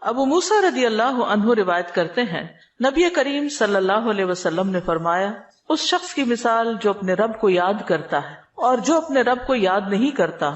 ابو موسیٰ رضی اللہ عنہ روایت کرتے ہیں نبی کریم صلی اللہ علیہ وسلم نے فرمایا اس شخص کی مثال جو اپنے رب کو یاد کرتا ہے اور جو اپنے رب کو یاد نہیں کرتا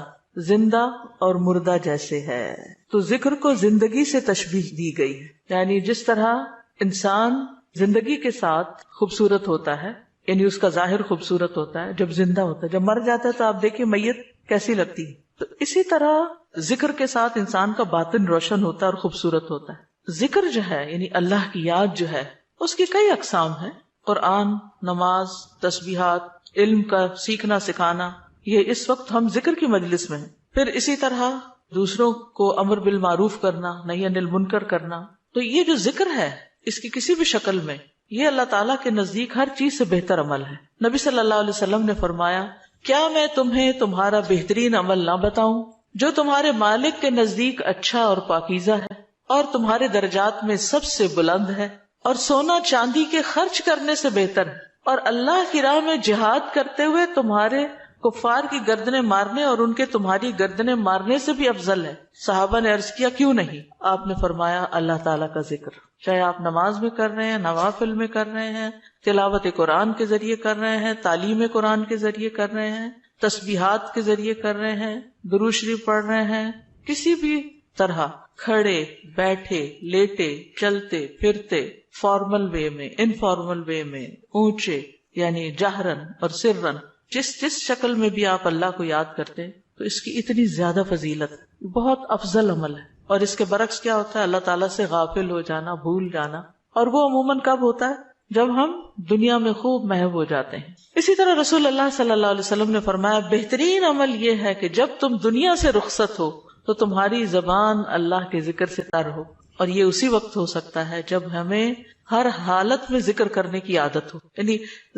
زندہ اور مردہ جیسے ہے. تو ذکر کو زندگی سے تشبیہ دی گئی ہے، یعنی جس طرح انسان زندگی کے ساتھ خوبصورت ہوتا ہے، یعنی اس کا ظاہر خوبصورت ہوتا ہے جب زندہ ہوتا ہے، جب مر جاتا ہے تو آپ دیکھیے میت کیسی لگتی ہے، تو اسی طرح ذکر کے ساتھ انسان کا باطن روشن ہوتا ہے اور خوبصورت ہوتا ہے. ذکر جو ہے یعنی اللہ کی یاد جو ہے اس کی کئی اقسام ہیں، قرآن، نماز، تسبیحات، علم کا سیکھنا سکھانا، یہ اس وقت ہم ذکر کی مجلس میں ہیں. پھر اسی طرح دوسروں کو امر بالمعروف کرنا، نہی عن المنکر کرنا. تو یہ جو ذکر ہے اس کی کسی بھی شکل میں یہ اللہ تعالیٰ کے نزدیک ہر چیز سے بہتر عمل ہے. نبی صلی اللہ علیہ وسلم نے فرمایا کیا میں تمہیں تمہارا بہترین عمل نہ بتاؤں جو تمہارے مالک کے نزدیک اچھا اور پاکیزہ ہے اور تمہارے درجات میں سب سے بلند ہے اور سونا چاندی کے خرچ کرنے سے بہتر ہے اور اللہ کی راہ میں جہاد کرتے ہوئے تمہارے کفار کی گردنیں مارنے اور ان کے تمہاری گردنیں مارنے سے بھی افضل ہے. صحابہ نے عرض کیا کیوں نہیں؟ آپ نے فرمایا اللہ تعالیٰ کا ذکر، چاہے آپ نماز میں کر رہے ہیں، نوافل میں کر رہے ہیں، تلاوت قرآن کے ذریعے کر رہے ہیں، تعلیم قرآن کے ذریعے کر رہے ہیں، تسبیحات کے ذریعے کر رہے ہیں، درود شریف پڑھ رہے ہیں، کسی بھی طرح کھڑے بیٹھے لیٹے چلتے پھرتے، فارمل وے میں، انفارمل وے میں، اونچے یعنی جہرن اور سرن، جس شکل میں بھی آپ اللہ کو یاد کرتے تو اس کی اتنی زیادہ فضیلت ہے، بہت افضل عمل ہے. اور اس کے برعکس کیا ہوتا ہے؟ اللہ تعالیٰ سے غافل ہو جانا، بھول جانا، اور وہ عموماً کب ہوتا ہے؟ جب ہم دنیا میں خوب محو ہو جاتے ہیں. اسی طرح رسول اللہ صلی اللہ علیہ وسلم نے فرمایا بہترین عمل یہ ہے کہ جب تم دنیا سے رخصت ہو تو تمہاری زبان اللہ کے ذکر سے تر ہو، اور یہ اسی وقت ہو سکتا ہے جب ہمیں ہر حالت میں ذکر کرنے کی عادت ہو. یعنی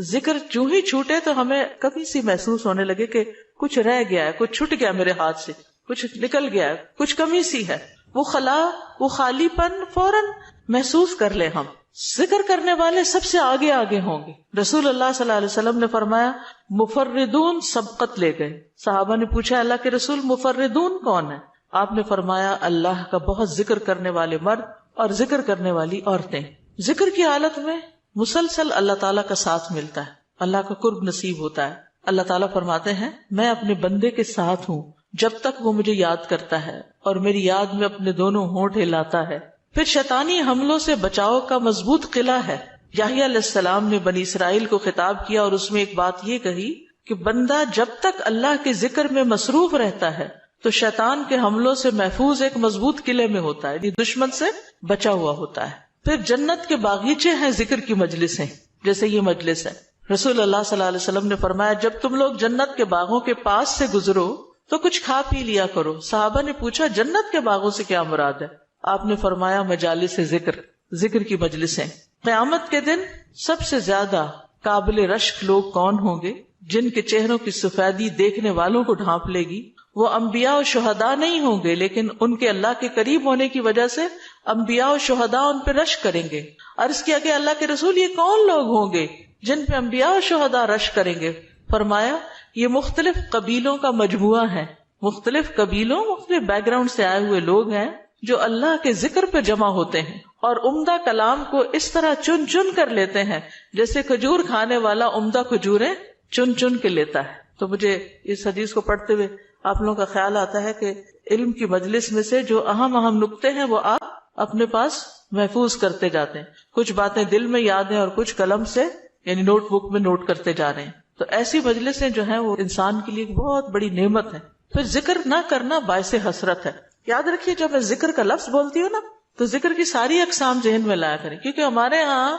ذکر جو ہی چھوٹے تو ہمیں کبھی سی محسوس ہونے لگے کہ کچھ رہ گیا ہے، کچھ چھٹ گیا میرے ہاتھ سے، کچھ نکل گیا ہے، کچھ کمی سی ہے، وہ خلا، وہ خالی پن فوراً محسوس کر لے. ہم ذکر کرنے والے سب سے آگے آگے ہوں گے. رسول اللہ صلی اللہ علیہ وسلم نے فرمایا مفردون سبقت لے گئے. صحابہ نے پوچھا اللہ کے رسول مفردون کون ہے؟ آپ نے فرمایا اللہ کا بہت ذکر کرنے والے مرد اور ذکر کرنے والی عورتیں. ذکر کی حالت میں مسلسل اللہ تعالیٰ کا ساتھ ملتا ہے، اللہ کا قرب نصیب ہوتا ہے. اللہ تعالیٰ فرماتے ہیں میں اپنے بندے کے ساتھ ہوں جب تک وہ مجھے یاد کرتا ہے اور میری یاد میں اپنے دونوں ہونٹ ہلاتا ہے. پھر شیطانی حملوں سے بچاؤ کا مضبوط قلعہ ہے. یحییٰ علیہ السلام نے بنی اسرائیل کو خطاب کیا اور اس میں ایک بات یہ کہی کہ بندہ جب تک اللہ کے ذکر میں مصروف رہتا ہے تو شیطان کے حملوں سے محفوظ ایک مضبوط قلعے میں ہوتا ہے، یعنی دشمن سے بچا ہوا ہوتا ہے. پھر جنت کے باغیچے ہیں ذکر کی مجلسیں، جیسے یہ مجلس ہے. رسول اللہ صلی اللہ علیہ وسلم نے فرمایا جب تم لوگ جنت کے باغوں کے پاس سے گزرو تو کچھ کھا پی لیا کرو. صحابہ نے پوچھا جنت کے باغوں سے کیا مراد ہے؟ آپ نے فرمایا مجالس ذکر، ذکر کی مجلسیں. قیامت کے دن سب سے زیادہ قابل رشک لوگ کون ہوں گے؟ جن کے چہروں کی سفیدی دیکھنے والوں کو ڈھانپ لے گی. وہ انبیاء و شہداء نہیں ہوں گے، لیکن ان کے اللہ کے قریب ہونے کی وجہ سے انبیاء و شہداء ان پہ رشک کریں گے. عرض کیا کہ اللہ کے رسول یہ کون لوگ ہوں گے جن پہ انبیاء و شہداء رشک کریں گے؟ فرمایا یہ مختلف قبیلوں کا مجموعہ ہے، مختلف قبیلوں، مختلف بیک گراؤنڈ سے آئے ہوئے لوگ ہیں جو اللہ کے ذکر پہ جمع ہوتے ہیں اور عمدہ کلام کو اس طرح چن چن کر لیتے ہیں جیسے کھجور کھانے والا عمدہ کھجوریں چن چن کے لیتا ہے. تو مجھے اس حدیث کو پڑھتے ہوئے آپ لوگوں کا خیال آتا ہے کہ علم کی مجلس میں سے جو اہم اہم نقطے ہیں وہ آپ اپنے پاس محفوظ کرتے جاتے ہیں. کچھ باتیں دل میں یاد ہیں اور کچھ قلم سے یعنی نوٹ بک میں نوٹ کرتے جا رہے ہیں. تو ایسی مجلسیں جو ہیں وہ انسان کے لیے ایک بہت بڑی نعمت ہے. پھر ذکر نہ کرنا باعث حسرت ہے. یاد رکھیے جب میں ذکر کا لفظ بولتی ہوں نا تو ذکر کی ساری اقسام ذہن میں لایا کریں، کیونکہ ہمارے ہاں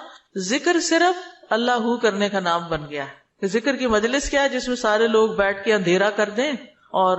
ذکر صرف اللہ ہو کرنے کا نام بن گیا ہے. ذکر کی مجلس کیا ہے؟ جس میں سارے لوگ بیٹھ کے اندھیرا کر دیں اور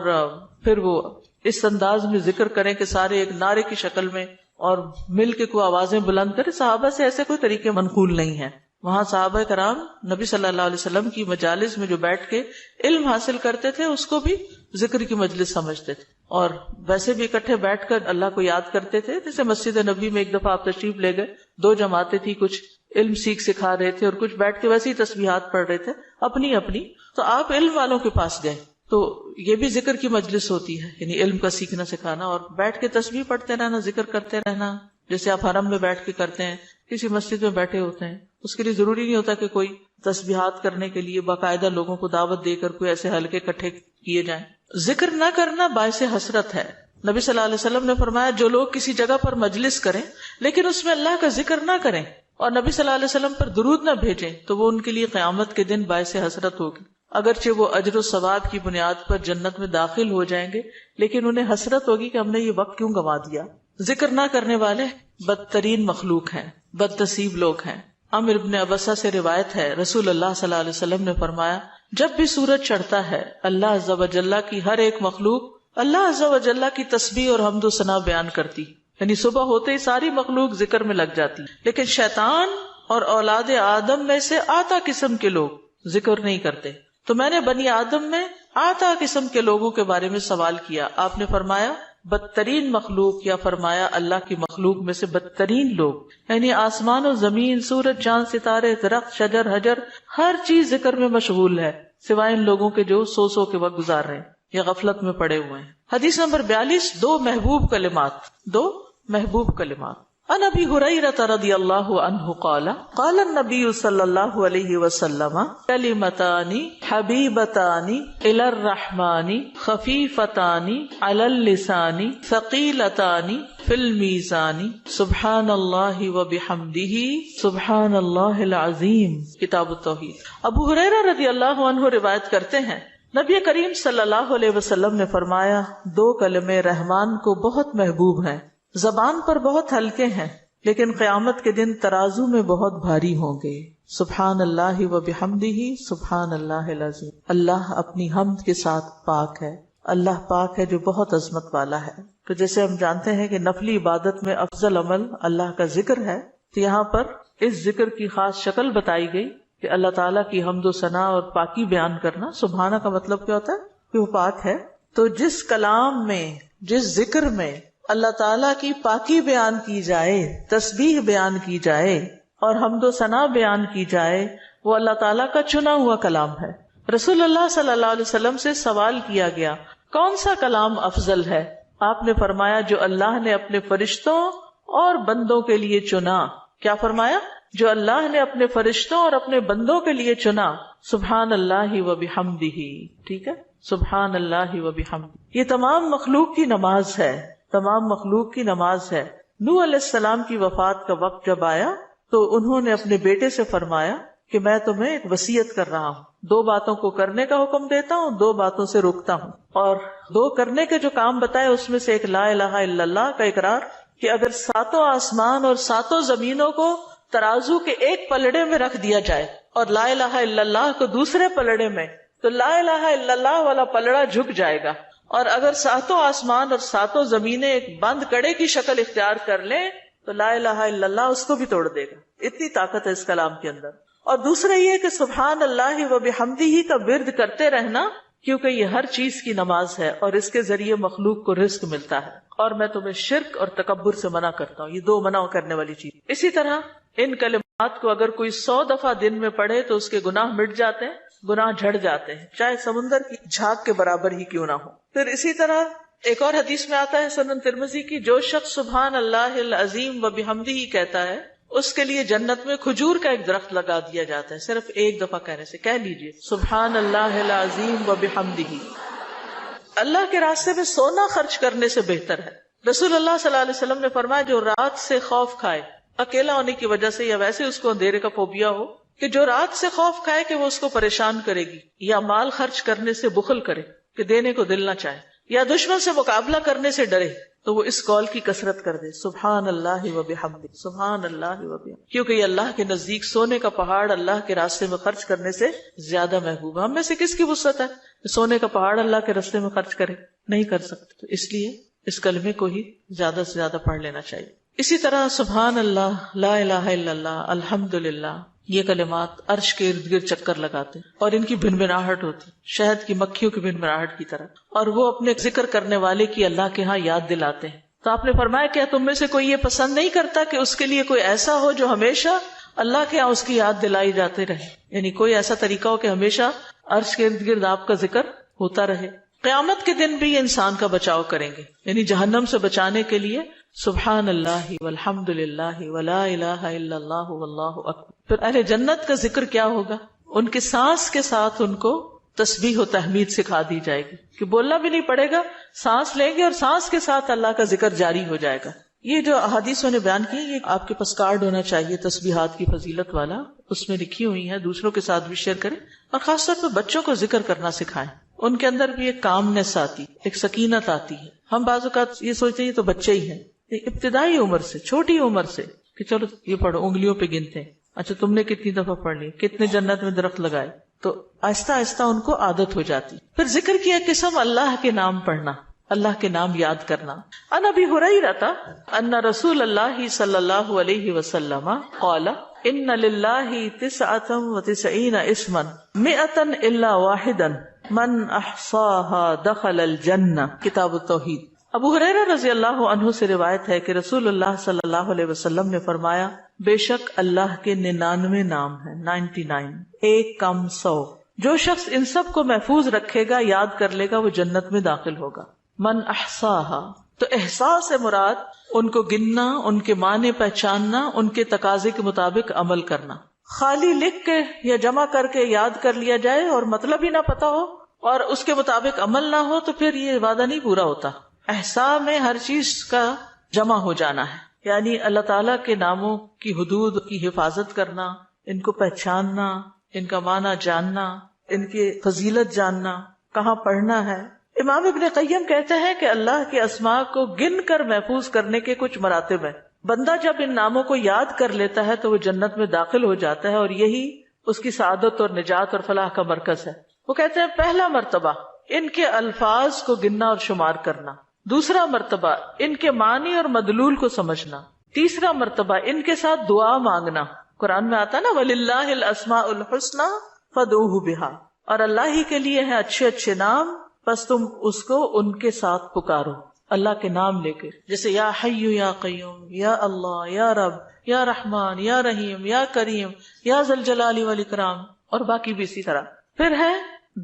پھر وہ اس انداز میں ذکر کریں کہ سارے ایک نعرے کی شکل میں اور مل کے کوئی آوازیں بلند کریں. صحابہ سے ایسے کوئی طریقے منقول نہیں ہیں. وہاں صحابہ کرام نبی صلی اللہ علیہ وسلم کی مجالس میں جو بیٹھ کے علم حاصل کرتے تھے اس کو بھی ذکر کی مجلس سمجھتے تھے، اور ویسے بھی اکٹھے بیٹھ کر اللہ کو یاد کرتے تھے. جیسے مسجد نبی میں ایک دفعہ آپ تشریف لے گئے، 2 جماعتیں تھی، کچھ علم سکھا رہے تھے اور کچھ بیٹھ کے ویسے ہی تسبیحات پڑھ رہے تھے اپنی اپنی. تو آپ علم والوں کے پاس گئے تو یہ بھی ذکر کی مجلس ہوتی ہے، یعنی علم کا سیکھنا سکھانا، اور بیٹھ کے تسبیح پڑھتے رہنا، ذکر کرتے رہنا، جیسے آپ حرم میں بیٹھ کے کرتے ہیں، کسی مسجد میں بیٹھے ہوتے ہیں، اس کے لیے ضروری نہیں ہوتا کہ کوئی تسبیحات کرنے کے لیے باقاعدہ لوگوں کو دعوت دے کر کوئی ایسے حلقے اکٹھے کیے جائیں۔ ذکر نہ کرنا باعث حسرت ہے۔ نبی صلی اللہ علیہ وسلم نے فرمایا جو لوگ کسی جگہ پر مجلس کریں لیکن اس میں اللہ کا ذکر نہ کریں اور نبی صلی اللہ علیہ وسلم پر درود نہ بھیجیں تو وہ ان کے لیے قیامت کے دن باعث حسرت ہوگی۔ اگرچہ وہ اجر و ثواب کی بنیاد پر جنت میں داخل ہو جائیں گے لیکن انہیں حسرت ہوگی کہ ہم نے یہ وقت کیوں گنوا دیا۔ ذکر نہ کرنے والے بدترین مخلوق ہیں، بد نصیب لوگ ہیں۔ عامر بن ابسہ سے روایت ہے، رسول اللہ صلی اللہ علیہ وسلم نے فرمایا جب بھی سورج چڑھتا ہے اللہ عز و جل کی ہر ایک مخلوق اللہ عز و جل کی تسبیح اور حمد و ثنا بیان کرتی، یعنی صبح ہوتے ہی ساری مخلوق ذکر میں لگ جاتی، لیکن شیطان اور اولاد آدم میں سے آتا قسم کے لوگ ذکر نہیں کرتے۔ تو میں نے بنی آدم میں آتا قسم کے لوگوں کے بارے میں سوال کیا، آپ نے فرمایا بدترین مخلوق، یا فرمایا اللہ کی مخلوق میں سے بدترین لوگ، یعنی آسمان و زمین، سورج چاند ستارے درخت شجر حجر ہر چیز ذکر میں مشغول ہے سوائے ان لوگوں کے جو سو کے وقت گزار رہے ہیں یا غفلت میں پڑے ہوئے ہیں۔ حدیث نمبر 42، دو محبوب کلمات۔ عن ابی ہریرہ رضی اللہ عنہ قال قال النبی صلی اللہ علیہ وسلم کلمتان حبیبتان الی الرحمن خفیفتان علی اللسان ثقیلتان فی المیزان سبحان اللہ وبحمدہ سبحان اللہ العظیم۔ کتاب التوحید۔ ابو ہریرہ رضی اللہ عنہ روایت کرتے ہیں نبی کریم صلی اللہ علیہ وسلم نے فرمایا دو کلمے رحمان کو بہت محبوب ہیں، زبان پر بہت ہلکے ہیں لیکن قیامت کے دن ترازو میں بہت بھاری ہوں گے۔ سبحان اللہ و بحمدہ سبحان اللہ العظیم۔ اللہ اپنی حمد کے ساتھ پاک ہے، اللہ پاک ہے جو بہت عظمت والا ہے۔ تو جیسے ہم جانتے ہیں کہ نفلی عبادت میں افضل عمل اللہ کا ذکر ہے، تو یہاں پر اس ذکر کی خاص شکل بتائی گئی کہ اللہ تعالیٰ کی حمد و ثنا اور پاکی بیان کرنا۔ سبحانہ کا مطلب کیا ہوتا ہے کہ وہ پاک ہے۔ تو جس کلام میں، جس ذکر میں اللہ تعالیٰ کی پاکی بیان کی جائے، تسبیح بیان کی جائے اور حمد و ثنا بیان کی جائے، وہ اللہ تعالیٰ کا چنا ہوا کلام ہے۔ رسول اللہ صلی اللہ علیہ وسلم سے سوال کیا گیا کون سا کلام افضل ہے؟ آپ نے فرمایا جو اللہ نے اپنے فرشتوں اور بندوں کے لیے چنا۔ کیا فرمایا؟ جو اللہ نے اپنے فرشتوں اور اپنے بندوں کے لیے چنا۔ سبحان اللہ و بحمدہ، ٹھیک ہے، سبحان اللہ و بحمدہ۔ یہ تمام مخلوق کی نماز ہے، تمام مخلوق کی نماز ہے۔ نوح علیہ السلام کی وفات کا وقت جب آیا تو انہوں نے اپنے بیٹے سے فرمایا کہ میں تمہیں ایک وصیت کر رہا ہوں، دو باتوں کو کرنے کا حکم دیتا ہوں، دو باتوں سے روکتا ہوں۔ اور دو کرنے کے جو کام بتائے اس میں سے ایک لا الہ الا اللہ کا اقرار، کہ اگر ساتوں آسمان اور ساتوں زمینوں کو ترازو کے ایک پلڑے میں رکھ دیا جائے اور لا الہ الا اللہ کو دوسرے پلڑے میں، تو لا الہ الا اللہ والا پلڑا جھک جائے گا، اور اگر ساتوں آسمان اور ساتوں زمینیں ایک بند کڑے کی شکل اختیار کر لیں تو لا الہ الا اللہ اس کو بھی توڑ دے گا۔ اتنی طاقت ہے اس کلام کے اندر۔ اور دوسرا یہ کہ سبحان اللہ و بحمدہ کا ورد کرتے رہنا، کیونکہ یہ ہر چیز کی نماز ہے اور اس کے ذریعے مخلوق کو رزق ملتا ہے۔ اور میں تمہیں شرک اور تکبر سے منع کرتا ہوں، یہ دو منع کرنے والی چیز۔ اسی طرح ان کلمات کو اگر کوئی 100 دفعہ دن میں پڑھے تو اس کے گناہ مٹ جاتے ہیں، گناہ جھڑ جاتے ہیں، چاہے سمندر کی جھاگ کے برابر ہی کیوں نہ ہو۔ پھر اسی طرح ایک اور حدیث میں آتا ہے سنن ترمذی کی، جو شخص سبحان اللہ العظیم و بحمدہ کہتا ہے اس کے لیے جنت میں کھجور کا ایک درخت لگا دیا جاتا ہے، صرف ایک دفعہ کہنے سے۔ کہہ لیجئے سبحان اللہ العظیم و بحمدہ۔ اللہ کے راستے میں سونا خرچ کرنے سے بہتر ہے۔ رسول اللہ صلی اللہ علیہ وسلم نے فرمایا جو رات سے خوف کھائے، اکیلا ہونے کی وجہ سے یا ویسے اس کو اندھیرے کا فوبیا ہو، کہ جو رات سے خوف کھائے کہ وہ اس کو پریشان کرے گی، یا مال خرچ کرنے سے بخل کرے کہ دینے کو دل نہ چاہے، یا دشمن سے مقابلہ کرنے سے ڈرے، تو وہ اس قول کی کثرت کر دے سبحان اللہ و بحمدہ، سبحان اللہ و بحمدہ، کیونکہ یہ اللہ کے نزدیک سونے کا پہاڑ اللہ کے راستے میں خرچ کرنے سے زیادہ محبوب ہے۔ ہم میں سے کس کی وسعت ہے کہ سونے کا پہاڑ اللہ کے راستے میں خرچ کرے؟ نہیں کر سکتے، تو اس لیے اس کلمے کو ہی زیادہ سے زیادہ پڑھ لینا چاہیے۔ اسی طرح سبحان اللہ، لا الہ الا اللہ، الحمدللہ، یہ کلمات عرش کے ارد گرد چکر لگاتے ہیں اور ان کی بھنبھناہٹ ہوتی، شہد کی مکھیوں کی بھنبھناہٹ کی طرح، اور وہ اپنے ذکر کرنے والے کی اللہ کے ہاں یاد دلاتے ہیں۔ تو آپ نے فرمایا کیا تم میں سے کوئی یہ پسند نہیں کرتا کہ اس کے لیے کوئی ایسا ہو جو ہمیشہ اللہ کے ہاں اس کی یاد دلائی جاتے رہے، یعنی کوئی ایسا طریقہ ہو کہ ہمیشہ عرش کے ارد گرد آپ کا ذکر ہوتا رہے. قیامت کے دن بھی یہ انسان کا بچاؤ کریں گے، یعنی جہنم سے بچانے کے لیے سبحان اللہ والحمد للہ ولا الہ الا اللہ واللہ اکبر. پھر اہل جنت کا ذکر کیا ہوگا؟ ان کے سانس کے ساتھ ان کو تسبیح و تحمید سکھا دی جائے گی کہ بولنا بھی نہیں پڑے گا، سانس لیں گے اور سانس کے ساتھ اللہ کا ذکر جاری ہو جائے گا. یہ جو احادیث میں نے بیان کی، یہ آپ کے پاس کارڈ ہونا چاہیے تسبیحات کی فضیلت والا، اس میں لکھی ہوئی ہے، دوسروں کے ساتھ بھی شیئر کریں، اور خاص طور پہ بچوں کو ذکر کرنا سکھائیں. ان کے اندر بھی ایک کامنس آتی، ایک سکینت آتی ہے. ہم بعض اوقات یہ سوچتے ہیں یہ تو بچے ہی ہیں، ابتدائی عمر سے، چھوٹی عمر سے کہ چلو یہ پڑھو، انگلیوں پہ گنتے ہیں، اچھا تم نے کتنی دفعہ پڑھ لی، کتنے جنت میں درخت لگائے، تو آہستہ آہستہ ان کو عادت ہو جاتی. پھر ذکر کی ایک قسم اللہ کے نام پڑھنا، اللہ کے نام یاد کرنا. عن ابی ہریرہ ان رسول اللہ صلی اللہ علیہ وسلم قال ان للہ 99 اسما 100 الا واحدا من احصاها دخل الجنہ. کتاب التوحید. ابو ہریرہ رضی اللہ عنہ سے روایت ہے کہ رسول اللہ صلی اللہ علیہ وسلم نے فرمایا، بے شک اللہ کے 99 نام ہیں، 99، ایک کم 100. جو شخص ان سب کو محفوظ رکھے گا، یاد کر لے گا، وہ جنت میں داخل ہوگا. من احصاها، تو احساس سے مراد ان کو گننا، ان کے معنی پہچاننا، ان کے تقاضے کے مطابق عمل کرنا. خالی لکھ کے یا جمع کر کے یاد کر لیا جائے اور مطلب ہی نہ پتا ہو اور اس کے مطابق عمل نہ ہو تو پھر یہ وعدہ نہیں پورا ہوتا. احصاء میں ہر چیز کا جمع ہو جانا ہے، یعنی اللہ تعالیٰ کے ناموں کی حدود کی حفاظت کرنا، ان کو پہچاننا، ان کا معنی جاننا، ان کی فضیلت جاننا، کہاں پڑھنا ہے. امام ابن قیم کہتے ہیں کہ اللہ کے اسماء کو گن کر محفوظ کرنے کے کچھ مراتب ہیں. بندہ جب ان ناموں کو یاد کر لیتا ہے تو وہ جنت میں داخل ہو جاتا ہے، اور یہی اس کی سعادت اور نجات اور فلاح کا مرکز ہے. وہ کہتے ہیں پہلا مرتبہ ان کے الفاظ کو گننا اور شمار کرنا، دوسرا مرتبہ ان کے معنی اور مدلول کو سمجھنا، تیسرا مرتبہ ان کے ساتھ دعا مانگنا. قرآن میں آتا نا وَلِلَّهِ الْأَسْمَاءُ الْحُسْنَى فَادْعُوهُ بِهَا، اور اللہ ہی کے لیے ہیں اچھے اچھے نام، بس تم اس کو ان کے ساتھ پکارو، اللہ کے نام لے کے، جیسے یا حی یا قیوم، یا اللہ، یا رب، یا رحمان، یا رحیم، یا کریم، یا ذی الجلال والاکرام، اور باقی بھی اسی طرح. پھر ہے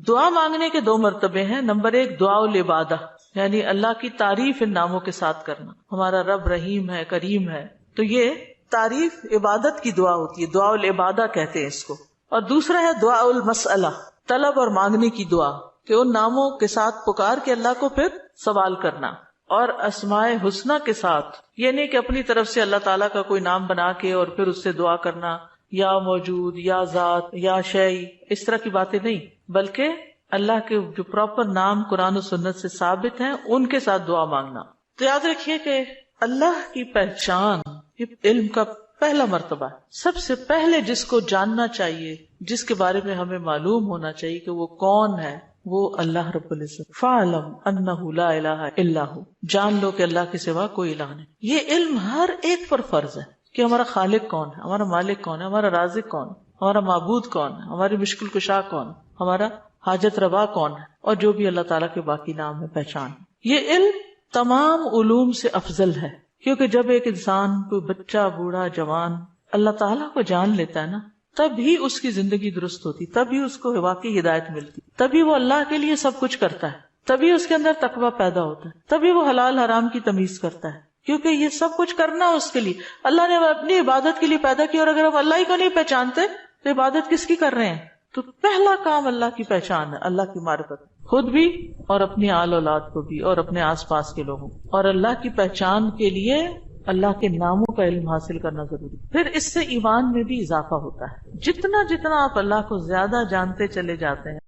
دعا مانگنے کے 2 مرتبے ہیں. نمبر 1 دعا العبادہ، یعنی اللہ کی تعریف ان ناموں کے ساتھ کرنا. ہمارا رب رحیم ہے، کریم ہے، تو یہ تعریف عبادت کی دعا ہوتی ہے، دعا العبادہ کہتے ہیں اس کو. اور دوسرا ہے دعا المسئلہ، طلب اور مانگنے کی دعا، کہ ان ناموں کے ساتھ پکار کے اللہ کو پھر سوال کرنا. اور اسماء حسنہ کے ساتھ یہ نہیں کہ اپنی طرف سے اللہ تعالیٰ کا کوئی نام بنا کے اور پھر اس سے دعا کرنا، یا موجود، یا ذات، یا شیء، اس طرح کی باتیں نہیں، بلکہ اللہ کے جو پراپر نام قرآن و سنت سے ثابت ہیں ان کے ساتھ دعا مانگنا. تو یاد رکھیے کہ اللہ کی پہچان یہ علم کا پہلا مرتبہ ہے. سب سے پہلے جس کو جاننا چاہیے، جس کے بارے میں ہمیں معلوم ہونا چاہیے کہ وہ کون ہے، وہ اللہ رب العزت. فَاعْلَمْ أَنَّهُ لَا إِلَهَ إِلَّا هُوَ، جان لو کہ اللہ کے سوا کوئی الہ نہیں. یہ علم ہر ایک پر فرض ہے کہ ہمارا خالق کون ہے، ہمارا مالک کون ہے، ہمارا رازق کون ہے، ہمارا معبود کون ہے، ہماری مشکل کشا کون ہے، ہمارا حاجت روا کون ہے، اور جو بھی اللہ تعالیٰ کے باقی نام ہے، پہچان. یہ علم تمام علوم سے افضل ہے، کیونکہ جب ایک انسان، کوئی بچہ، بوڑھا، جوان اللہ تعالیٰ کو جان لیتا ہے نا، تب ہی اس کی زندگی درست ہوتی، تب ہی اس کو واقعی ہدایت ملتی، تبھی وہ اللہ کے لیے سب کچھ کرتا ہے، تبھی اس کے اندر تقویٰ پیدا ہوتا ہے، تبھی وہ حلال حرام کی تمیز کرتا ہے، کیونکہ یہ سب کچھ کرنا اس کے لیے اللہ نے اپنی عبادت کے لیے پیدا کیا. اور اگر ہم اللہ ہی کو نہیں پہچانتے تو عبادت کس کی کر رہے ہیں؟ تو پہلا کام اللہ کی پہچان ہے، اللہ کی معرفت، خود بھی اور اپنی آل اولاد کو بھی اور اپنے آس پاس کے لوگوں. اور اللہ کی پہچان کے لیے اللہ کے ناموں کا علم حاصل کرنا ضروری. پھر اس سے ایمان میں بھی اضافہ ہوتا ہے. جتنا جتنا آپ اللہ کو زیادہ جانتے چلے جاتے ہیں